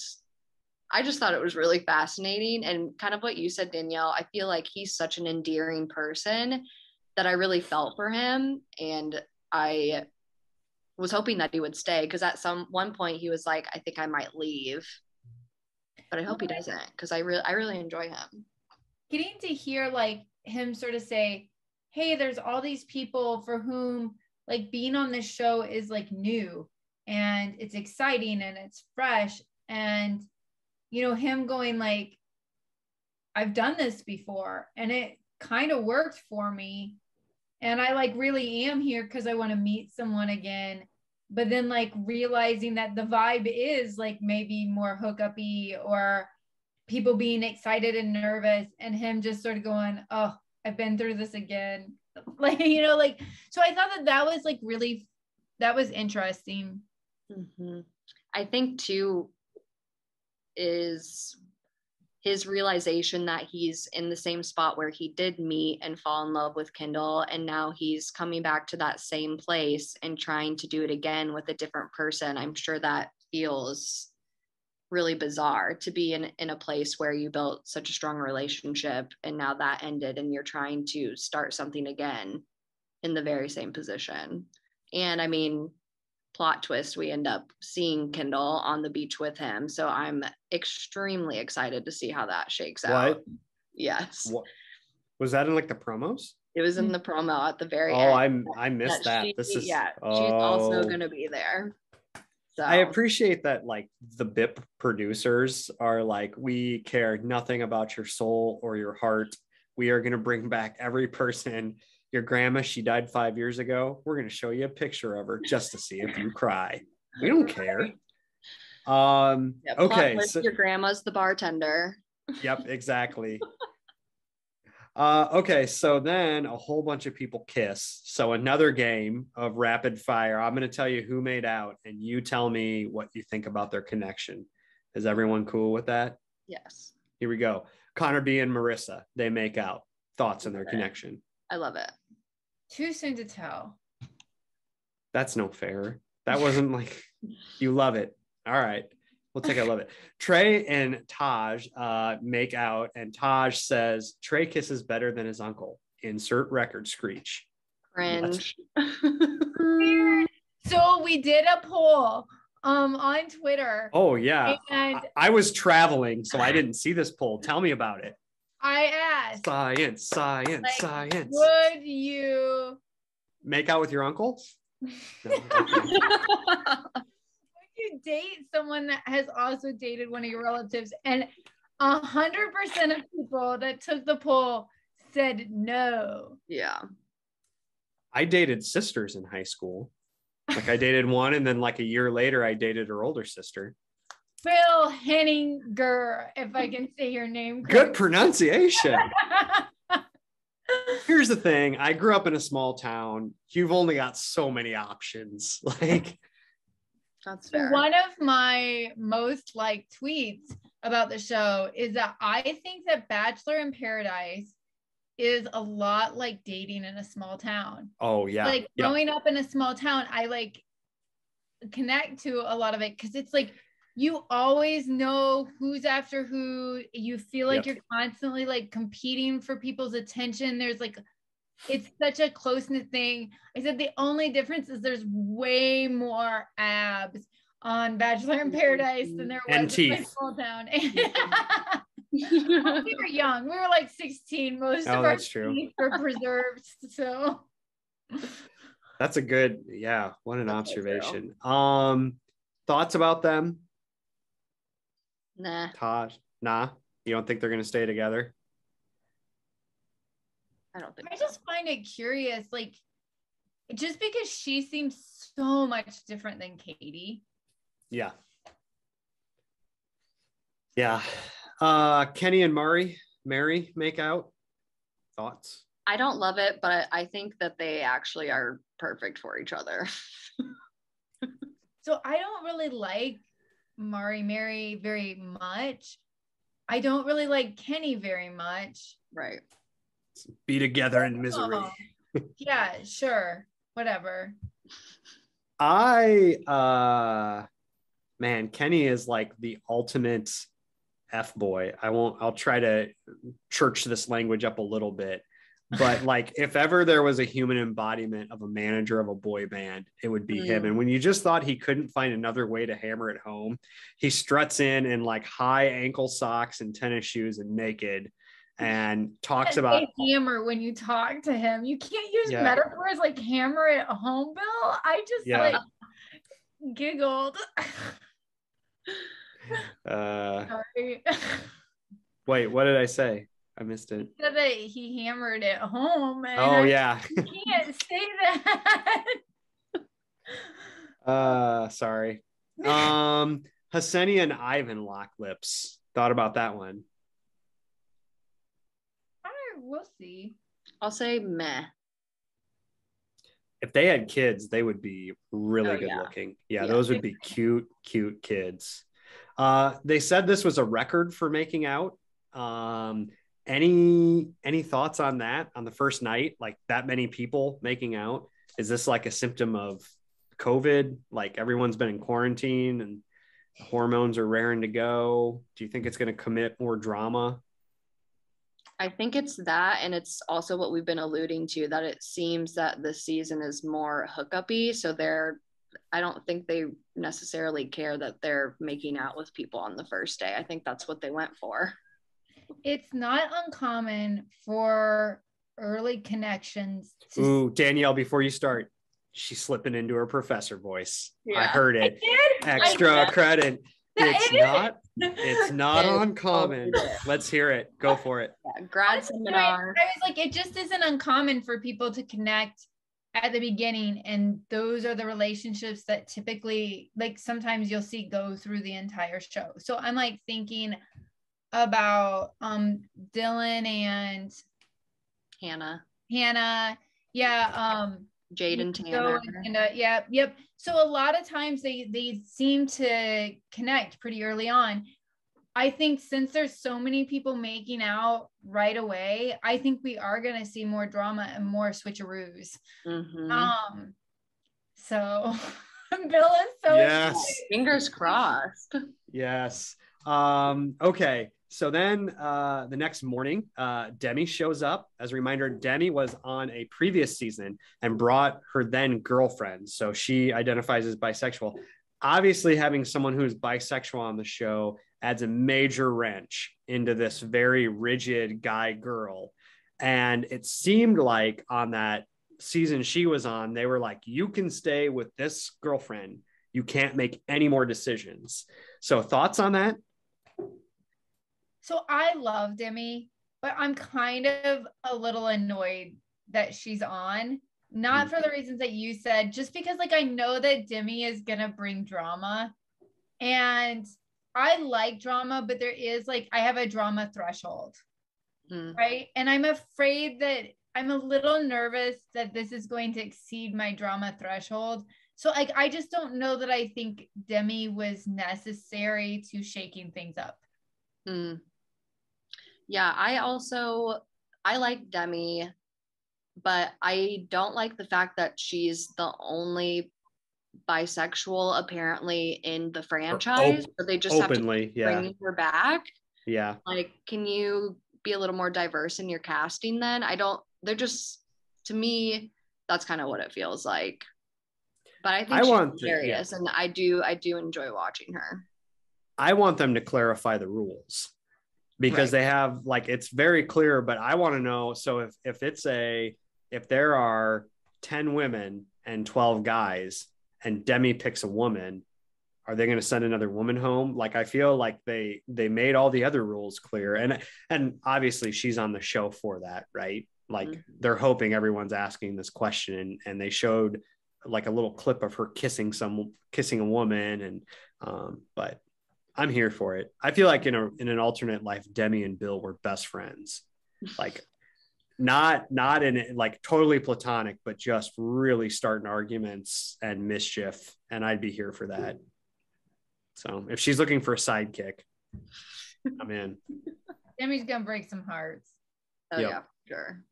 I just thought it was really fascinating. And kind of what you said, Danielle, I feel like he's such an endearing person that I really felt for him. And I was hoping that he would stay, because at one point he was like, I think I might leave, but I hope he doesn't, because I really enjoy him. Getting to hear like him sort of say, hey, there's all these people for whom like being on this show is like new and it's exciting and it's fresh, and him going like, I've done this before and it kind of worked for me, and I like really am here because I want to meet someone again. But then like realizing that the vibe is like maybe more hookup-y, or people being excited and nervous, and him just sort of going, oh, I've been through this again. Like, so I thought that was like really, that was interesting. Mm-hmm. I think too is his realization that he's in the same spot where he did meet and fall in love with Kendall, and now he's coming back to that same place and trying to do it again with a different person. I'm sure that feels really bizarre to be in a place where you built such a strong relationship and now that ended and you're trying to start something again in the very same position. And I mean, plot twist, we end up seeing Kendall on the beach with him. So I'm extremely excited to see how that shakes out. Yes. What? Was that in like the promos? It was in the promo at the very end. I missed that. She's also going to be there. So. I appreciate that, like, the BIP producers are like, we care nothing about your soul or your heart. We are going to bring back every person. Your grandma, she died 5 years ago. We're going to show you a picture of her just to see if you cry. We don't care. Okay. So, your grandma's the bartender. Yep, exactly. Okay, so then a whole bunch of people kiss. So another game of rapid fire. I'm going to tell you who made out, and you tell me what you think about their connection. Is everyone cool with that? Yes. Here we go. Connor B and Marissa, they make out. Thoughts on their connection? I love it. Too soon to tell. That's no fair. That wasn't like, you love it. All right. We'll take I love it. Trey and Taj make out, and Taj says Trey kisses better than his uncle. Insert record screech. Cringe. So we did a poll on Twitter. Oh yeah. And I was traveling, so I didn't see this poll. Tell me about it. I asked. Science. Would you make out with your uncle? No, okay. You date someone that has also dated one of your relatives, and 100% of people that took the poll said no. Yeah. I dated sisters in high school. Like I dated one, and then like a year later I dated her older sister. Phil Henninger, if I can say your name correctly. Good pronunciation. Here's the thing. I grew up in a small town. You've only got so many options. Like, that's fair. One of my most liked tweets about the show is that I think that Bachelor in Paradise is a lot like dating in a small town. Oh yeah. Like growing up in a small town, I like connect to a lot of it because it's like you always know who's after who. You feel like you're constantly like competing for people's attention. There's like, it's such a close-knit thing. I said the only difference is there's way more abs on Bachelor in Paradise than there was in my small town. We were young. We were like 16. Most of our teeth were preserved. So that's a good, what an observation. Thoughts about them? Nah. Taj, nah. You don't think they're gonna stay together? I don't think I just find it curious, like just because she seems so much different than Katie. Yeah. Kenny and Mary make out. Thoughts? I don't love it, but I think that they actually are perfect for each other. So I don't really like Mary very much. I don't really like Kenny very much. Right. Be together in misery. Yeah, sure. Whatever. Man, Kenny is like the ultimate F-boy. I'll try to church this language up a little bit. But like, if ever there was a human embodiment of a manager of a boy band, it would be him. And when you just thought he couldn't find another way to hammer it home, he struts in like high ankle socks and tennis shoes and naked and talks about hammer when you talk to him. You can't use metaphors like hammer it home, Bill. I just like giggled. Sorry. Wait, what did I say? I missed it. That he hammered it home. And you can't say that. Sorry. Hassani and Ivan lock lips. Thought about that one. We'll see. I'll say meh. If they had kids, they would be really good looking. Yeah, those would be cute kids. They said this was a record for making out. Any thoughts on that on the first night? Like that many people making out? Is this like a symptom of COVID? Like everyone's been in quarantine and hormones are raring to go. Do you think it's going to commit more drama? I think it's that, and it's also what we've been alluding to, that it seems that this season is more hookup-y. So I don't think they necessarily care that they're making out with people on the first day. I think that's what they went for. It's not uncommon for early connections. Ooh, Danielle, before you start, she's slipping into her professor voice. Yeah. I heard it. Extra credit. It's not uncommon. Let's hear it. Go for it. Grad seminar. I was like, it just isn't uncommon for people to connect at the beginning, and those are the relationships that typically, like, sometimes you'll see go through the entire show. So I'm like thinking about Dylan and Hannah. Yeah. Jade and Tanner. Yep. So a lot of times they seem to connect pretty early on. I think since there's so many people making out right away, I think we are going to see more drama and more switcheroos. So Bill is so excited. Fingers crossed. Yes. Okay. So then the next morning, Demi shows up. As a reminder, Demi was on a previous season and brought her then girlfriend. So she identifies as bisexual. Obviously, having someone who's bisexual on the show adds a major wrench into this very rigid guy-girl. And it seemed like on that season she was on, they were like, you can stay with this girlfriend. You can't make any more decisions. So thoughts on that? So I love Demi, but I'm kind of a little annoyed that she's on. Not for the reasons that you said, just because like I know that Demi is gonna bring drama, and I like drama, but there is like I have a drama threshold, right? And I'm afraid that I'm a little nervous that this is going to exceed my drama threshold. So like I just don't know that I think Demi was necessary to shaking things up. Yeah, I like Demi, but I don't like the fact that she's the only bisexual apparently in the franchise, but they just openly have to bring her back. Yeah. Like, can you be a little more diverse in your casting then? They're just, to me, that's kind of what it feels like. But I think she's hilarious, and I do enjoy watching her. I want them to clarify the rules. Because they have like, it's very clear, but I want to know. So if there are 10 women and 12 guys and Demi picks a woman, are they going to send another woman home? Like, I feel like they made all the other rules clear. And obviously she's on the show for that, right? Like they're hoping everyone's asking this question, and they showed like a little clip of her kissing a woman. And, but I'm here for it. I feel like in an alternate life, Demi and Bill were best friends, like not in like totally platonic, but just really starting arguments and mischief. And I'd be here for that. So if she's looking for a sidekick, I'm in. Demi's gonna break some hearts. Oh yeah, sure.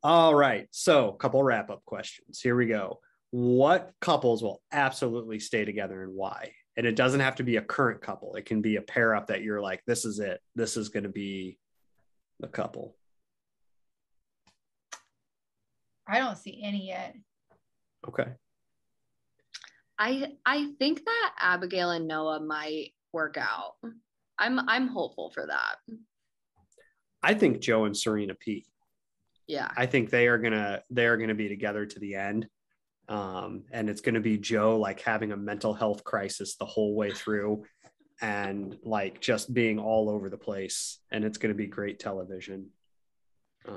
All right. So a couple wrap-up questions. Here we go. What couples will absolutely stay together and why? And it doesn't have to be a current couple. It can be a pair up that you're like, this is it. This is going to be the couple. I don't see any yet. Okay. I think that Abigail and Noah might work out. I'm hopeful for that. I think Joe and Serena P. Yeah. I think they are gonna be together to the end. And it's going to be Joe like having a mental health crisis the whole way through, and like just being all over the place, and it's going to be great television.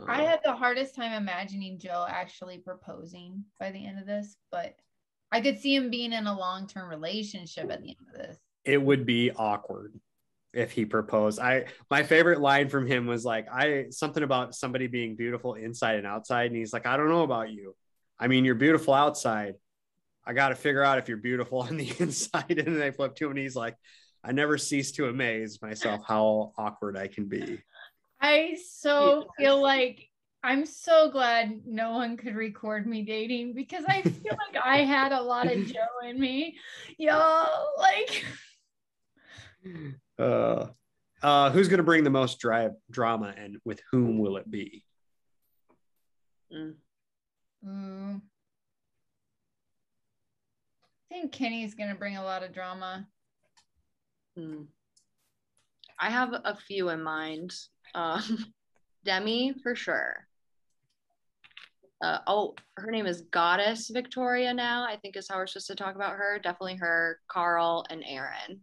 I had the hardest time imagining Joe actually proposing by the end of this, but I could see him being in a long-term relationship at the end of this. It would be awkward if he proposed. My favorite line from him was like, something about somebody being beautiful inside and outside, and he's like, I don't know about you. I mean, you're beautiful outside. I got to figure out if you're beautiful on the inside. And then they flip to him and he's like, I never cease to amaze myself how awkward I can be. I feel like I'm so glad no one could record me dating, because I feel like I had a lot of Joe in me. Y'all, like. Who's going to bring the most drama, and with whom will it be? I think Kenny's gonna bring a lot of drama. I have a few in mind. Demi for sure. Her name is Goddess Victoria now, I think is how we're supposed to talk about her. Definitely her, Carl, and Aaron.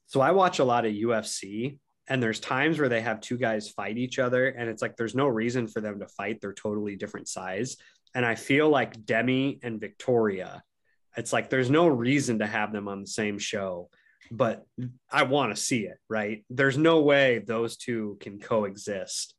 So I watch a lot of UFC, and there's times where they have two guys fight each other, and it's like there's no reason for them to fight. They're totally different size. And I feel like Demi and Victoria, it's like there's no reason to have them on the same show, but I want to see it, right? There's no way those two can coexist.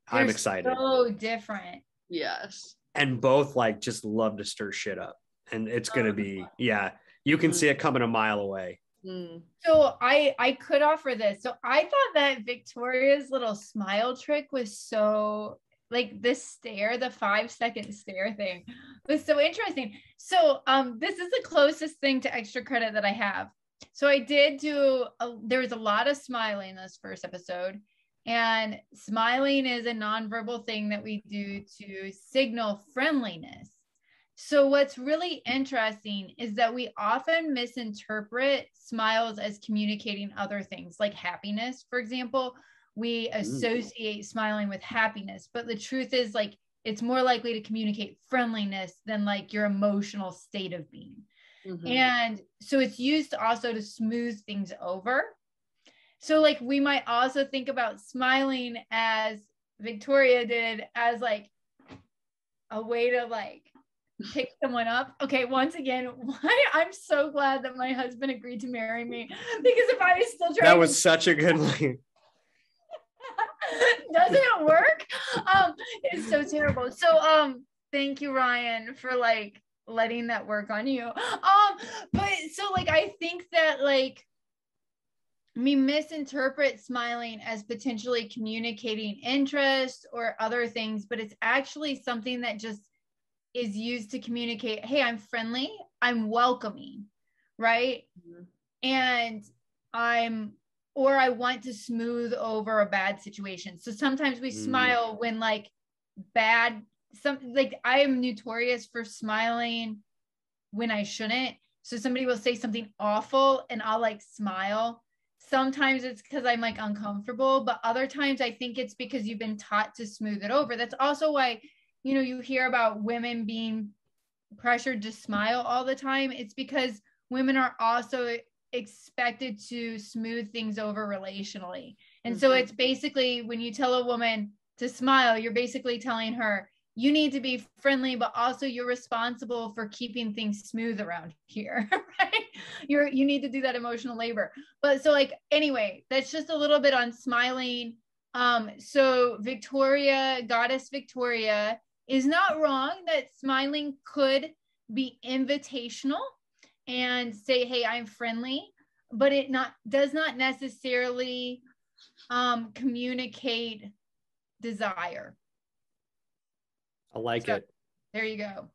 I'm excited. So different. Yes. And both like just love to stir shit up. And it's going to be, you can see it coming a mile away. So I could offer this. So I thought that Victoria's little smile trick was so, like, this stare, the 5-second stare thing was so interesting. So this is the closest thing to extra credit that I have. So I did there was a lot of smiling this first episode, and smiling is a nonverbal thing that we do to signal friendliness. So what's really interesting is that we often misinterpret smiles as communicating other things, like happiness, for example. We associate smiling with happiness, but the truth is, like, it's more likely to communicate friendliness than like your emotional state of being. And so it's used also to smooth things over. So like we might also think about smiling, as Victoria did, as like a way to like pick someone up. Okay, once again, I'm so glad that my husband agreed to marry me, because if I was still trying, that was such a good line. Doesn't it work? It's so terrible. So thank you, Ryan, for like letting that work on you. But so like I think that like we misinterpret smiling as potentially communicating interest or other things, but it's actually something that just is used to communicate, hey, I'm friendly, I'm welcoming, right? And I want to smooth over a bad situation. So sometimes we smile when like I am notorious for smiling when I shouldn't. So somebody will say something awful and I'll like smile. Sometimes it's because I'm like uncomfortable, but other times I think it's because you've been taught to smooth it over. That's also why, you know, you hear about women being pressured to smile all the time. It's because women are also expected to smooth things over relationally. And so it's basically, when you tell a woman to smile, you're basically telling her, you need to be friendly, but also you're responsible for keeping things smooth around here, right? You need to do that emotional labor. But so like, anyway, that's just a little bit on smiling. So Goddess Victoria is not wrong that smiling could be invitational and say, hey, I'm friendly, but it does not necessarily communicate desire. I like it. There you go.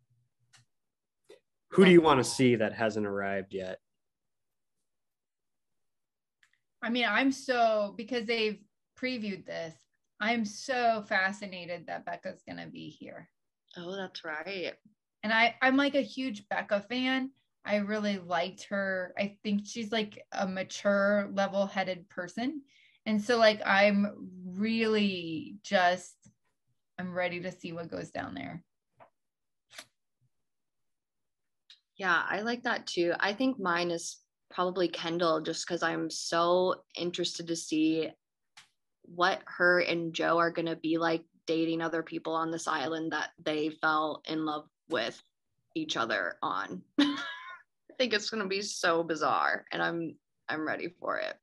Who do you want to see that hasn't arrived yet? I mean, because they've previewed this, I'm so fascinated that Becca's going to be here. Oh, that's right. And I'm like a huge Becca fan. I really liked her. I think she's like a mature, level-headed person. And so like, I'm ready to see what goes down there. Yeah, I like that too. I think mine is probably Kendall, just because I'm so interested to see what her and Joe are going to be like dating other people on this island that they fell in love with each other on. I think it's going to be so bizarre, and I'm ready for it.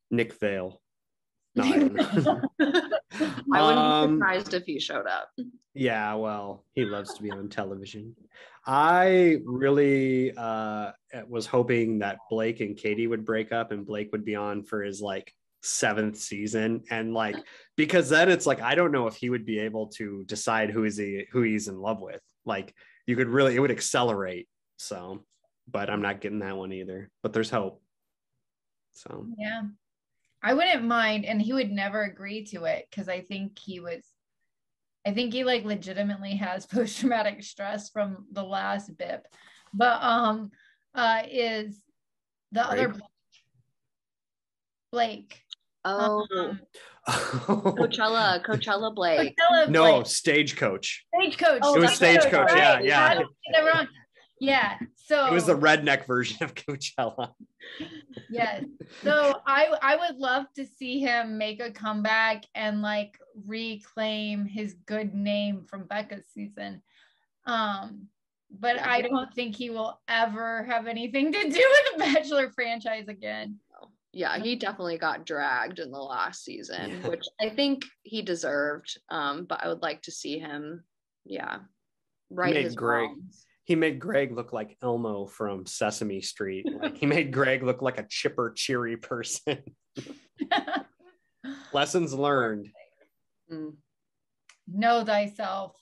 Nick Vale. No, I wouldn't be surprised if he showed up. Yeah, well, he loves to be on television. I really was hoping that Blake and Katie would break up and Blake would be on for his like 7th season, and like, because then it's like I don't know if he would be able to decide who he's in love with. Like, it would accelerate. So, but I'm not getting that one either. But there's hope. So yeah, I wouldn't mind, and he would never agree to it because I think he like legitimately has post-traumatic stress from the last BIP. But is the other Blake. Oh, Coachella Blake. No, Stagecoach. Stagecoach. It was Stagecoach. Right? Yeah. I don't get that wrong. Yeah. So it was the redneck version of Coachella. Yes. So I would love to see him make a comeback and like reclaim his good name from Becca's season. But I don't think he will ever have anything to do with the Bachelor franchise again. Yeah, he definitely got dragged in the last season, which I think he deserved. But I would like to see him, right his wrongs. He made Greg look like Elmo from Sesame Street. Like he made Greg look like a chipper, cheery person. Lessons learned. Know thyself.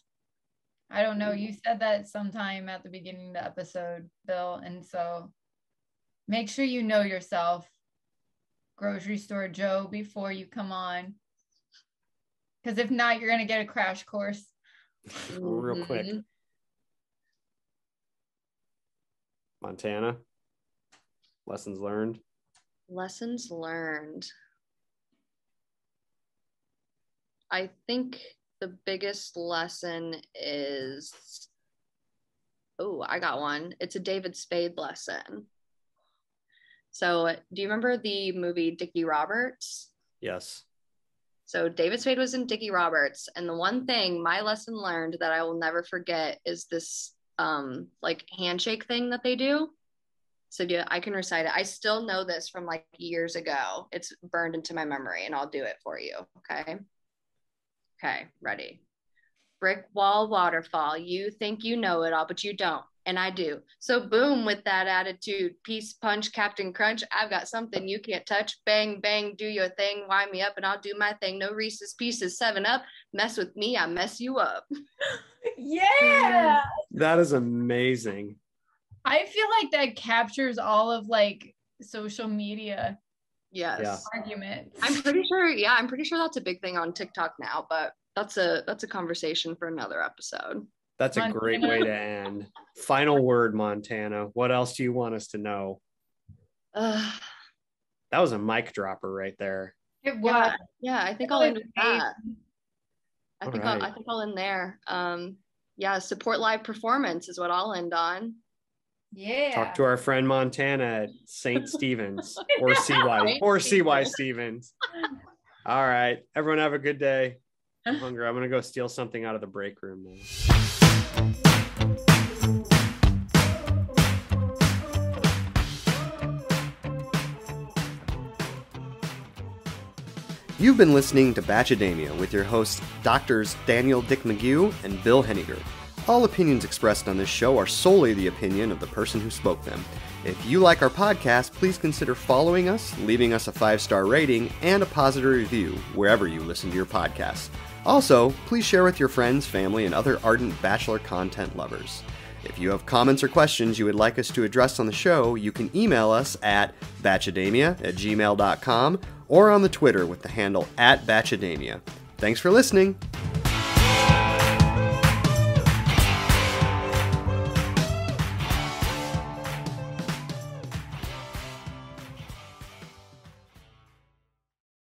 I don't know. You said that sometime at the beginning of the episode, Bill. And so make sure you know yourself. Grocery store Joe before you come on. Because if not, you're going to get a crash course. Real quick. Montana. Lessons learned. Lessons learned. I think the biggest lesson is, I got one. It's a David Spade lesson. So do you remember the movie Dickie Roberts? Yes. So David Spade was in Dickie Roberts. And the one thing, my lesson learned that I will never forget is this like handshake thing that they do. So yeah, I can recite it. I still know this from like years ago. It's burned into my memory and I'll do it for you. Okay, ready. Brick wall waterfall. You think you know it all, but you don't. And I do. So boom, with that attitude, peace, punch, Captain Crunch. I've got something you can't touch. Bang, bang, do your thing. Wind me up and I'll do my thing. No Reese's Pieces, 7-Up. Mess with me, I mess you up. Yeah. That is amazing. I feel like that captures all of like social media. Yes. Argument. I'm pretty sure that's a big thing on TikTok now, but that's a conversation for another episode. That's a great way to end. Final word, Montana. What else do you want us to know? That was a mic dropper right there. It was. Yeah, I think I'll end with that. I think I'll end there. Support live performance is what I'll end on. Yeah. Talk to our friend Montana at St. Stephen's or CY Stevens. All right. Everyone have a good day. I'm hungry. I'm going to go steal something out of the break room now. You've been listening to Bachademia with your hosts, Drs. Daniel Dick McGew and Bill Henniger. All opinions expressed on this show are solely the opinion of the person who spoke them. If you like our podcast, please consider following us, leaving us a 5-star rating, and a positive review wherever you listen to your podcasts. Also, please share with your friends, family, and other ardent Bachelor content lovers. If you have comments or questions you would like us to address on the show, you can email us at bachademia@gmail.com or on the Twitter with the handle @Bachademia. Thanks for listening.